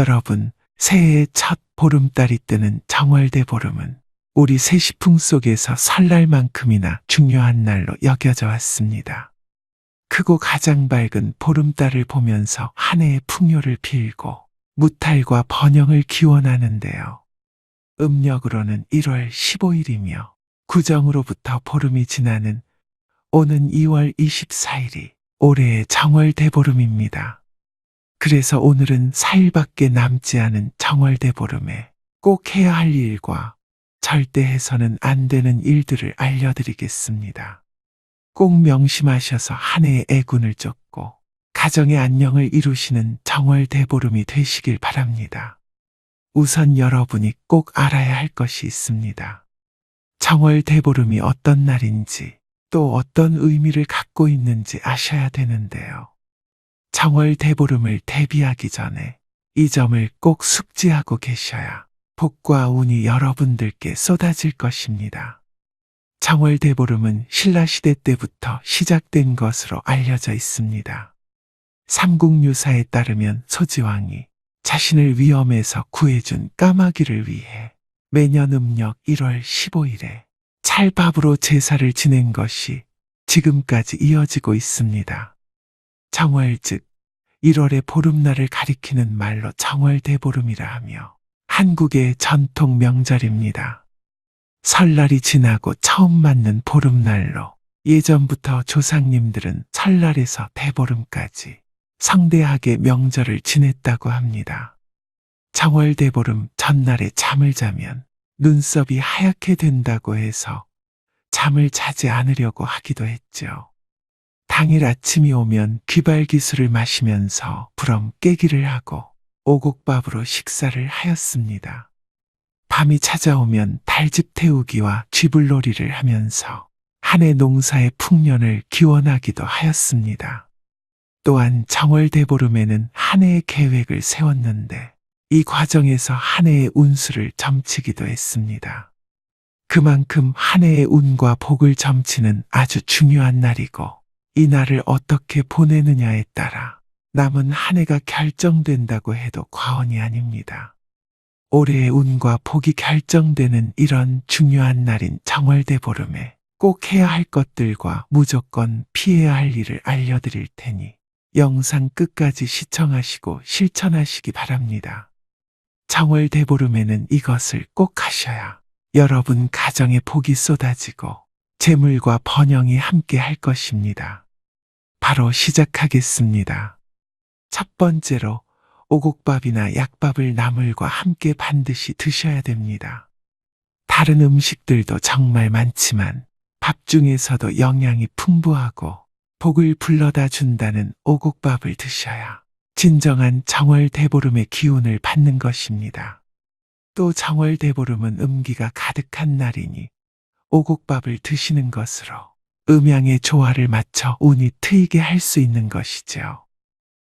여러분, 새해의 첫 보름달이 뜨는 정월대보름은 우리 세시풍 속에서 설날만큼이나 중요한 날로 여겨져 왔습니다. 크고 가장 밝은 보름달을 보면서 한 해의 풍요를 빌고 무탈과 번영을 기원하는데요. 음력으로는 1월 15일이며 구정으로부터 보름이 지나는 오는 2월 24일이 올해의 정월대보름입니다. 그래서 오늘은 4일밖에 남지 않은 정월대보름에 꼭 해야 할 일과 절대 해서는 안 되는 일들을 알려드리겠습니다. 꼭 명심하셔서 한 해의 애군을 쫓고 가정의 안녕을 이루시는 정월대보름이 되시길 바랍니다. 우선 여러분이 꼭 알아야 할 것이 있습니다. 정월대보름이 어떤 날인지 또 어떤 의미를 갖고 있는지 아셔야 되는데요. 정월대보름을 대비하기 전에 이 점을 꼭 숙지하고 계셔야 복과 운이 여러분들께 쏟아질 것입니다. 정월대보름은 신라시대 때부터 시작된 것으로 알려져 있습니다. 삼국유사에 따르면 소지왕이 자신을 위험에서 구해준 까마귀를 위해 매년 음력 1월 15일에 찰밥으로 제사를 지낸 것이 지금까지 이어지고 있습니다. 정월 즉 1월의 보름날을 가리키는 말로 정월대보름이라 하며 한국의 전통 명절입니다. 설날이 지나고 처음 맞는 보름날로 예전부터 조상님들은 설날에서 대보름까지 성대하게 명절을 지냈다고 합니다. 정월대보름 전날에 잠을 자면 눈썹이 하얗게 된다고 해서 잠을 자지 않으려고 하기도 했죠. 당일 아침이 오면 귀발기술을 마시면서 부럼 깨기를 하고 오곡밥으로 식사를 하였습니다. 밤이 찾아오면 달집 태우기와 쥐불놀이를 하면서 한 해 농사의 풍년을 기원하기도 하였습니다. 또한 정월대보름에는 한 해의 계획을 세웠는데 이 과정에서 한 해의 운수를 점치기도 했습니다. 그만큼 한 해의 운과 복을 점치는 아주 중요한 날이고 이 날을 어떻게 보내느냐에 따라 남은 한 해가 결정된다고 해도 과언이 아닙니다. 올해의 운과 복이 결정되는 이런 중요한 날인 정월대보름에 꼭 해야 할 것들과 무조건 피해야 할 일을 알려드릴 테니 영상 끝까지 시청하시고 실천하시기 바랍니다. 정월대보름에는 이것을 꼭 하셔야 여러분 가정에 복이 쏟아지고 재물과 번영이 함께 할 것입니다. 바로 시작하겠습니다. 첫 번째로 오곡밥이나 약밥을 나물과 함께 반드시 드셔야 됩니다. 다른 음식들도 정말 많지만 밥 중에서도 영양이 풍부하고 복을 불러다 준다는 오곡밥을 드셔야 진정한 정월대보름의 기운을 받는 것입니다. 또 정월대보름은 음기가 가득한 날이니 오곡밥을 드시는 것으로 음양의 조화를 맞춰 운이 트이게 할 수 있는 것이죠.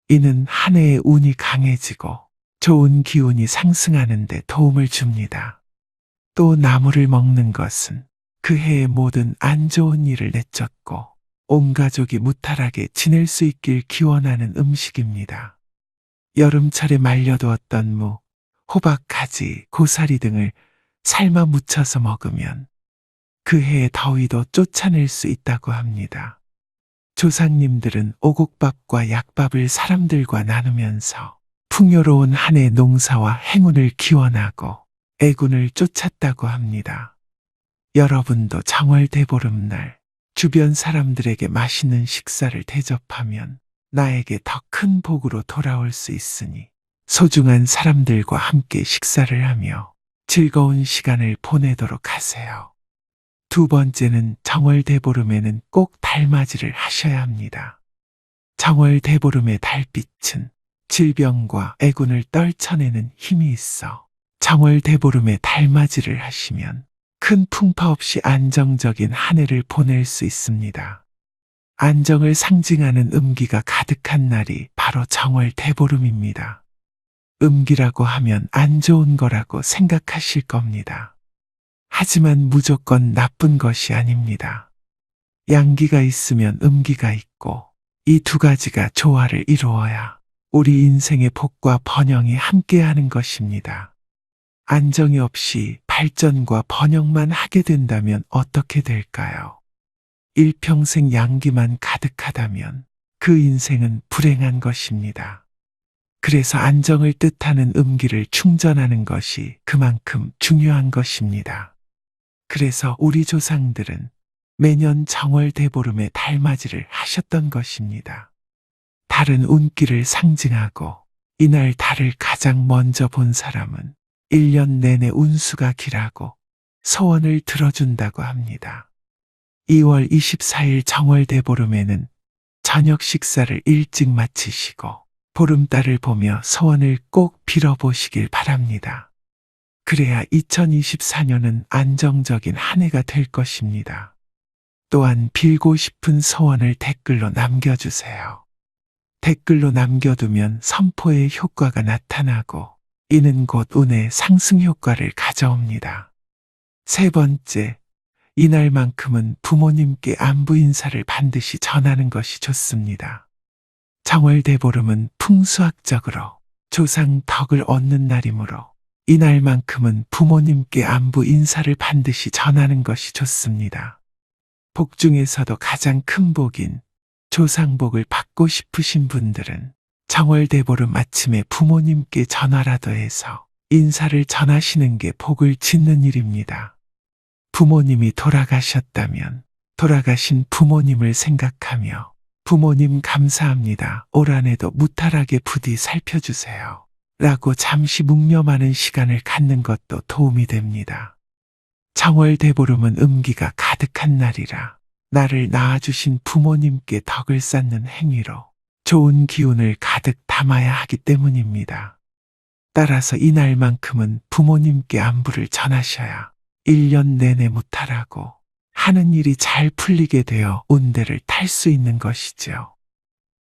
이는 한 해의 운이 강해지고 좋은 기운이 상승하는 데 도움을 줍니다. 또 나물을 먹는 것은 그 해의 모든 안 좋은 일을 내쫓고 온 가족이 무탈하게 지낼 수 있길 기원하는 음식입니다. 여름철에 말려두었던 무, 호박, 가지, 고사리 등을 삶아 무쳐서 먹으면 그 해의 더위도 쫓아낼 수 있다고 합니다. 조상님들은 오곡밥과 약밥을 사람들과 나누면서 풍요로운 한 해 농사와 행운을 기원하고 애군을 쫓았다고 합니다. 여러분도 정월대보름날 주변 사람들에게 맛있는 식사를 대접하면 나에게 더 큰 복으로 돌아올 수 있으니 소중한 사람들과 함께 식사를 하며 즐거운 시간을 보내도록 하세요. 두 번째는 정월대보름에는 꼭 달맞이를 하셔야 합니다. 정월대보름의 달빛은 질병과 애군을 떨쳐내는 힘이 있어 정월대보름에 달맞이를 하시면 큰 풍파 없이 안정적인 한 해를 보낼 수 있습니다. 안정을 상징하는 음기가 가득한 날이 바로 정월대보름입니다. 음기라고 하면 안 좋은 거라고 생각하실 겁니다. 하지만 무조건 나쁜 것이 아닙니다. 양기가 있으면 음기가 있고 이 두 가지가 조화를 이루어야 우리 인생의 복과 번영이 함께하는 것입니다. 안정이 없이 발전과 번영만 하게 된다면 어떻게 될까요? 일평생 양기만 가득하다면 그 인생은 불행한 것입니다. 그래서 안정을 뜻하는 음기를 충전하는 것이 그만큼 중요한 것입니다. 그래서 우리 조상들은 매년 정월 대보름에 달맞이를 하셨던 것입니다. 달은 운기를 상징하고 이날 달을 가장 먼저 본 사람은 1년 내내 운수가 길하고 소원을 들어준다고 합니다. 2월 24일 정월 대보름에는 저녁 식사를 일찍 마치시고 보름달을 보며 소원을 꼭 빌어보시길 바랍니다. 그래야 2024년은 안정적인 한 해가 될 것입니다. 또한 빌고 싶은 소원을 댓글로 남겨주세요. 댓글로 남겨두면 선포의 효과가 나타나고 이는 곧 운의 상승 효과를 가져옵니다. 세 번째, 이날만큼은 부모님께 안부 인사를 반드시 전하는 것이 좋습니다. 정월 대보름은 풍수학적으로 조상 덕을 얻는 날이므로 이날만큼은 부모님께 안부 인사를 반드시 전하는 것이 좋습니다. 복 중에서도 가장 큰 복인 조상복을 받고 싶으신 분들은 정월 대보름 아침에 부모님께 전화라도 해서 인사를 전하시는 게 복을 짓는 일입니다. 부모님이 돌아가셨다면 돌아가신 부모님을 생각하며 부모님 감사합니다. 올 한해도 무탈하게 부디 살펴주세요. 라고 잠시 묵념하는 시간을 갖는 것도 도움이 됩니다. 정월 대보름은 음기가 가득한 날이라 나를 낳아주신 부모님께 덕을 쌓는 행위로 좋은 기운을 가득 담아야 하기 때문입니다. 따라서 이날만큼은 부모님께 안부를 전하셔야 1년 내내 무탈하고 하는 일이 잘 풀리게 되어 운대를 탈 수 있는 것이죠.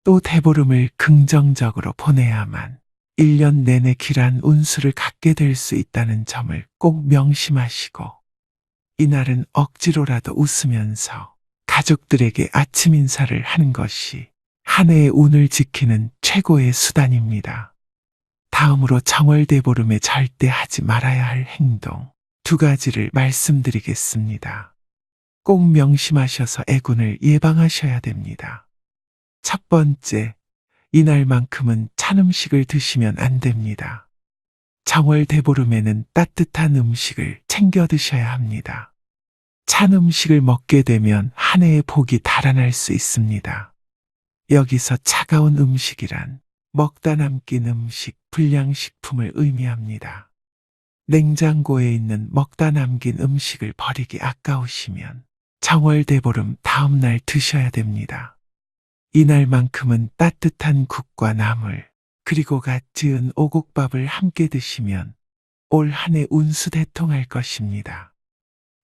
또 대보름을 긍정적으로 보내야만 1년 내내 길한 운수를 갖게 될 수 있다는 점을 꼭 명심하시고 이날은 억지로라도 웃으면서 가족들에게 아침 인사를 하는 것이 한 해의 운을 지키는 최고의 수단입니다. 다음으로 정월 대보름에 절대 하지 말아야 할 행동 2가지를 말씀드리겠습니다. 꼭 명심하셔서 애군을 예방하셔야 됩니다. 첫 번째, 이날만큼은 찬 음식을 드시면 안 됩니다. 정월 대보름에는 따뜻한 음식을 챙겨 드셔야 합니다. 찬 음식을 먹게 되면 한 해의 복이 달아날 수 있습니다. 여기서 차가운 음식이란 먹다 남긴 음식, 불량식품을 의미합니다. 냉장고에 있는 먹다 남긴 음식을 버리기 아까우시면 정월 대보름 다음 날 드셔야 됩니다. 이날만큼은 따뜻한 국과 나물, 그리고 갓 지은 오곡밥을 함께 드시면 올 한 해 운수 대통할 것입니다.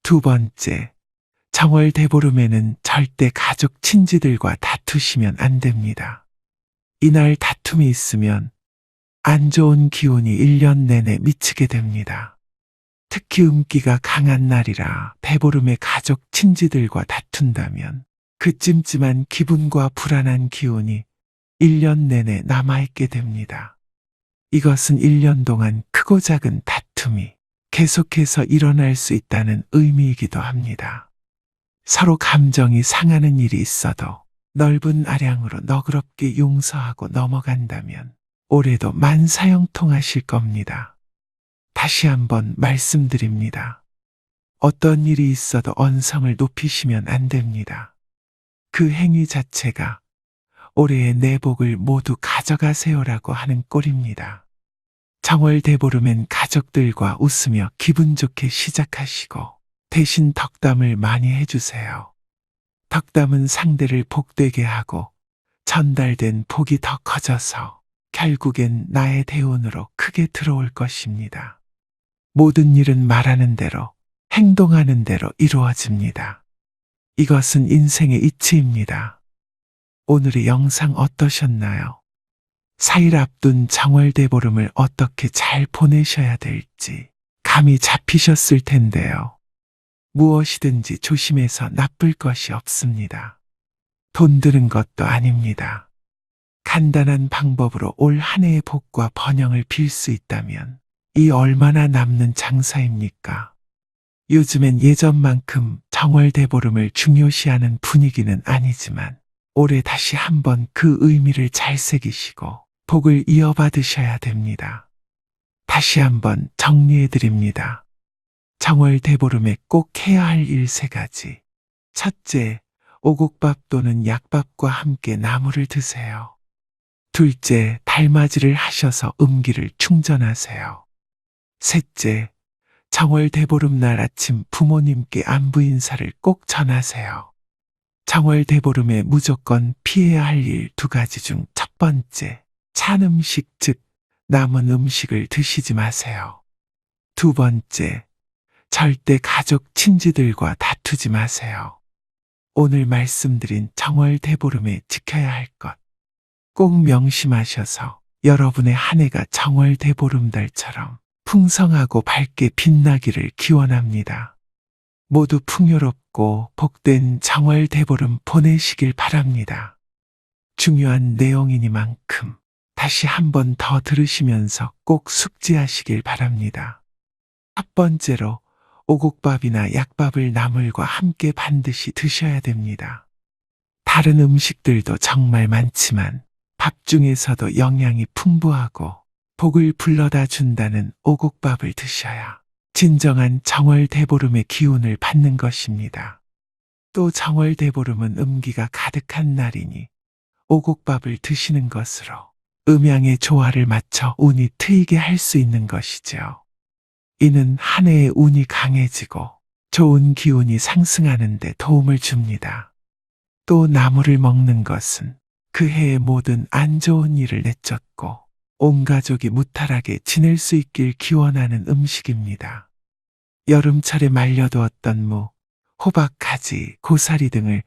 두 번째, 정월 대보름에는 절대 가족 친지들과 다투시면 안 됩니다. 이날 다툼이 있으면 안 좋은 기운이 1년 내내 미치게 됩니다. 특히 음기가 강한 날이라 대보름에 가족 친지들과 다툰다면 그 찜찜한 기분과 불안한 기운이 1년 내내 남아있게 됩니다. 이것은 1년 동안 크고 작은 다툼이 계속해서 일어날 수 있다는 의미이기도 합니다. 서로 감정이 상하는 일이 있어도 넓은 아량으로 너그럽게 용서하고 넘어간다면 올해도 만사형통하실 겁니다. 다시 한번 말씀드립니다. 어떤 일이 있어도 언성을 높이시면 안 됩니다. 그 행위 자체가 올해의 내 복을 모두 가져가세요라고 하는 꼴입니다. 정월 대보름엔 가족들과 웃으며 기분 좋게 시작하시고 대신 덕담을 많이 해주세요. 덕담은 상대를 복되게 하고 전달된 복이 더 커져서 결국엔 나의 대운으로 크게 들어올 것입니다. 모든 일은 말하는 대로, 행동하는 대로 이루어집니다. 이것은 인생의 이치입니다. 오늘의 영상 어떠셨나요? 4일 앞둔 정월 대보름을 어떻게 잘 보내셔야 될지 감이 잡히셨을 텐데요. 무엇이든지 조심해서 나쁠 것이 없습니다. 돈 드는 것도 아닙니다. 간단한 방법으로 올 한 해의 복과 번영을 빌 수 있다면 이 얼마나 남는 장사입니까? 요즘엔 예전만큼 정월대보름을 중요시하는 분위기는 아니지만 올해 다시 한번 그 의미를 잘 새기시고 복을 이어받으셔야 됩니다. 다시 한번 정리해 드립니다. 정월대보름에 꼭 해야 할 일 3가지. 첫째, 오곡밥 또는 약밥과 함께 나물을 드세요. 둘째, 달맞이를 하셔서 음기를 충전하세요. 셋째, 정월대보름날 아침 부모님께 안부 인사를 꼭 전하세요. 정월대보름에 무조건 피해야 할 일 2가지 중 첫 번째, 찬 음식 즉 남은 음식을 드시지 마세요. 두 번째, 절대 가족 친지들과 다투지 마세요. 오늘 말씀드린 정월대보름에 지켜야 할 것 꼭 명심하셔서 여러분의 한 해가 정월대보름달처럼 풍성하고 밝게 빛나기를 기원합니다. 모두 풍요롭고 복된 정월대보름 보내시길 바랍니다. 중요한 내용이니만큼 다시 한 번 더 들으시면서 꼭 숙지하시길 바랍니다. 첫 번째로 오곡밥이나 약밥을 나물과 함께 반드시 드셔야 됩니다. 다른 음식들도 정말 많지만 밥 중에서도 영양이 풍부하고 복을 불러다 준다는 오곡밥을 드셔야 진정한 정월대보름의 기운을 받는 것입니다. 또 정월대보름은 음기가 가득한 날이니 오곡밥을 드시는 것으로 음양의 조화를 맞춰 운이 트이게 할 수 있는 것이죠. 이는 한 해의 운이 강해지고 좋은 기운이 상승하는 데 도움을 줍니다. 또 나물을 먹는 것은 그 해의 모든 안 좋은 일을 내쫓고 온 가족이 무탈하게 지낼 수 있길 기원하는 음식입니다. 여름철에 말려두었던 무, 호박, 가지, 고사리 등을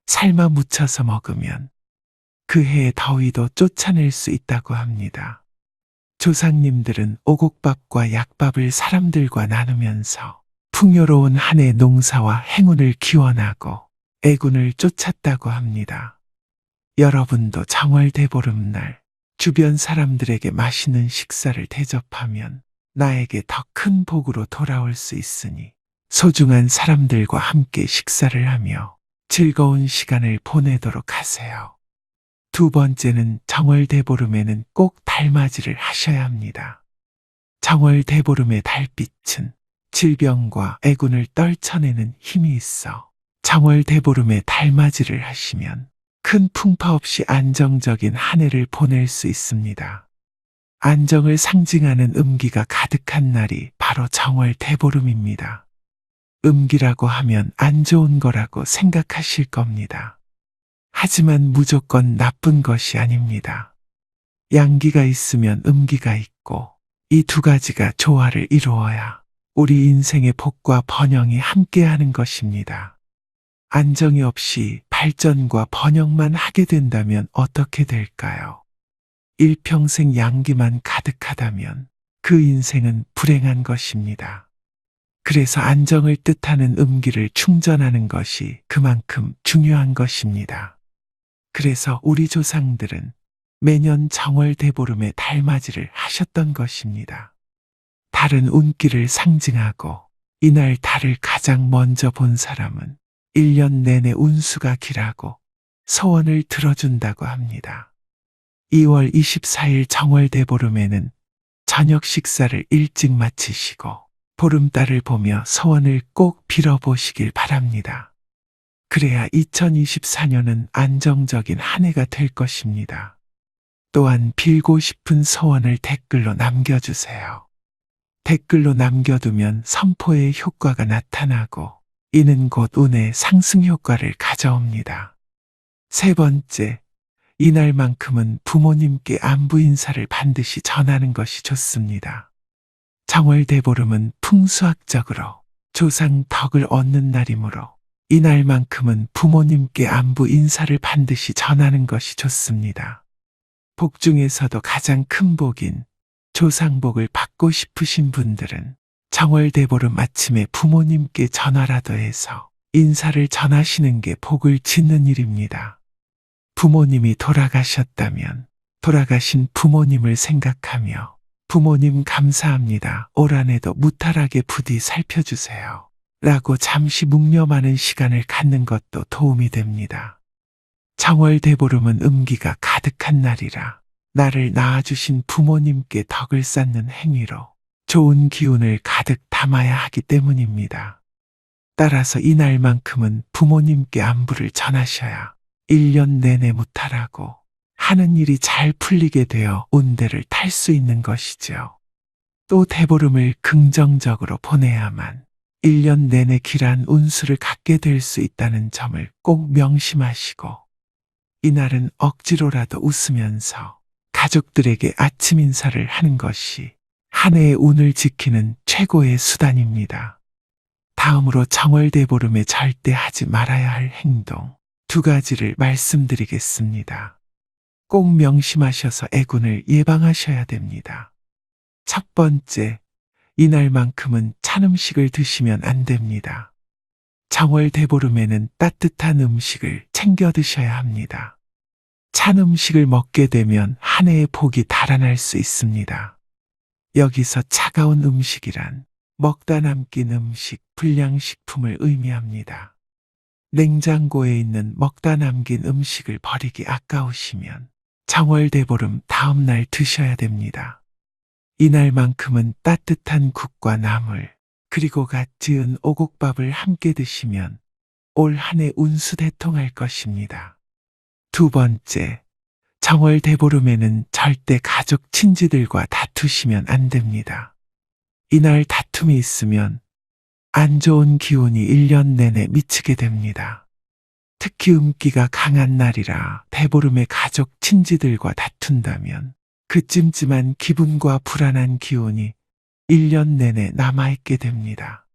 삶아 무쳐서 먹으면 그 해의 더위도 쫓아낼 수 있다고 합니다. 조상님들은 오곡밥과 약밥을 사람들과 나누면서 풍요로운 한 해 농사와 행운을 기원하고 애군을 쫓았다고 합니다. 여러분도 정월대보름날 주변 사람들에게 맛있는 식사를 대접하면 나에게 더 큰 복으로 돌아올 수 있으니 소중한 사람들과 함께 식사를 하며 즐거운 시간을 보내도록 하세요. 두 번째는 정월대보름에는 꼭 달맞이를 하셔야 합니다. 정월대보름의 달빛은 질병과 애군을 떨쳐내는 힘이 있어 정월대보름에 달맞이를 하시면 큰 풍파 없이 안정적인 한 해를 보낼 수 있습니다. 안정을 상징하는 음기가 가득한 날이 바로 정월대보름입니다. 음기라고 하면 안 좋은 거라고 생각하실 겁니다. 하지만 무조건 나쁜 것이 아닙니다. 양기가 있으면 음기가 있고 이 2가지가 조화를 이루어야 우리 인생의 복과 번영이 함께하는 것입니다. 안정이 없이 발전과 번영만 하게 된다면 어떻게 될까요? 일평생 양기만 가득하다면 그 인생은 불행한 것입니다. 그래서 안정을 뜻하는 음기를 충전하는 것이 그만큼 중요한 것입니다. 그래서 우리 조상들은 매년 정월대보름에 달맞이를 하셨던 것입니다. 달은 운기를 상징하고 이날 달을 가장 먼저 본 사람은 1년 내내 운수가 길하고 소원을 들어준다고 합니다. 2월 24일 정월대보름에는 저녁 식사를 일찍 마치시고 보름달을 보며 소원을 꼭 빌어보시길 바랍니다. 그래야 2024년은 안정적인 한 해가 될 것입니다. 또한 빌고 싶은 소원을 댓글로 남겨주세요. 댓글로 남겨두면 선포의 효과가 나타나고 이는 곧 운의 상승 효과를 가져옵니다. 세 번째, 이날만큼은 부모님께 안부 인사를 반드시 전하는 것이 좋습니다. 정월대보름은 풍수학적으로 조상 덕을 얻는 날이므로 이날만큼은 부모님께 안부 인사를 반드시 전하는 것이 좋습니다. 복 중에서도 가장 큰 복인 조상복을 받고 싶으신 분들은 정월대보름 아침에 부모님께 전화라도 해서 인사를 전하시는 게 복을 짓는 일입니다. 부모님이 돌아가셨다면 돌아가신 부모님을 생각하며 부모님 감사합니다. 올 한해도 무탈하게 부디 살펴주세요. 라고 잠시 묵념하는 시간을 갖는 것도 도움이 됩니다. 정월대보름은 음기가 가득한 날이라 나를 낳아주신 부모님께 덕을 쌓는 행위로 좋은 기운을 가득 담아야 하기 때문입니다. 따라서 이날만큼은 부모님께 안부를 전하셔야 1년 내내 무탈하고 하는 일이 잘 풀리게 되어 운대를 탈 수 있는 것이죠. 또 대보름을 긍정적으로 보내야만 1년 내내 길한 운수를 갖게 될 수 있다는 점을 꼭 명심하시고 이날은 억지로라도 웃으면서 가족들에게 아침 인사를 하는 것이 한 해의 운을 지키는 최고의 수단입니다. 다음으로 정월대보름에 절대 하지 말아야 할 행동 2가지를 말씀드리겠습니다. 꼭 명심하셔서 애군을 예방하셔야 됩니다. 첫 번째, 이날만큼은 찬 음식을 드시면 안 됩니다. 정월대보름에는 따뜻한 음식을 챙겨 드셔야 합니다. 찬 음식을 먹게 되면 한 해의 복이 달아날 수 있습니다. 여기서 차가운 음식이란 먹다 남긴 음식, 불량식품을 의미합니다. 냉장고에 있는 먹다 남긴 음식을 버리기 아까우시면 정월대보름 다음 날 드셔야 됩니다. 이날만큼은 따뜻한 국과 나물, 그리고 갓 지은 오곡밥을 함께 드시면 올 한 해 운수대통할 것입니다. 2번째, 정월대보름에는 절대 가족 친지들과 다투시면 안 됩니다. 이날 다툼이 있으면 안 좋은 기운이 1년 내내 미치게 됩니다. 특히 음기가 강한 날이라 대보름에 가족 친지들과 다툰다면 그 찜찜한 기분과 불안한 기운이 1년 내내 남아있게 됩니다.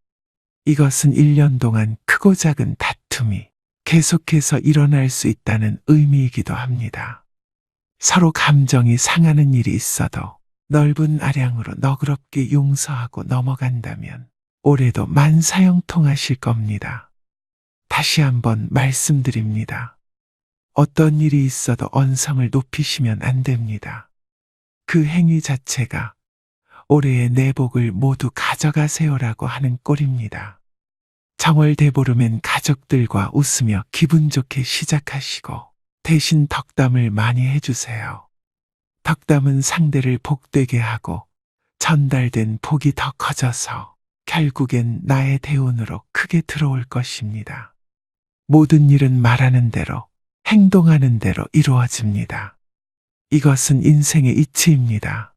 이것은 1년 동안 크고 작은 다툼이 계속해서 일어날 수 있다는 의미이기도 합니다. 서로 감정이 상하는 일이 있어도 넓은 아량으로 너그럽게 용서하고 넘어간다면 올해도 만사형통하실 겁니다. 다시 한번 말씀드립니다. 어떤 일이 있어도 언성을 높이시면 안 됩니다. 그 행위 자체가 올해의 내 복을 모두 가져가세요라고 하는 꼴입니다. 정월대보름엔 가족들과 웃으며 기분 좋게 시작하시고 대신 덕담을 많이 해주세요. 덕담은 상대를 복되게 하고 전달된 복이 더 커져서 결국엔 나의 대운으로 크게 들어올 것입니다. 모든 일은 말하는 대로, 행동하는 대로 이루어집니다. 이것은 인생의 이치입니다.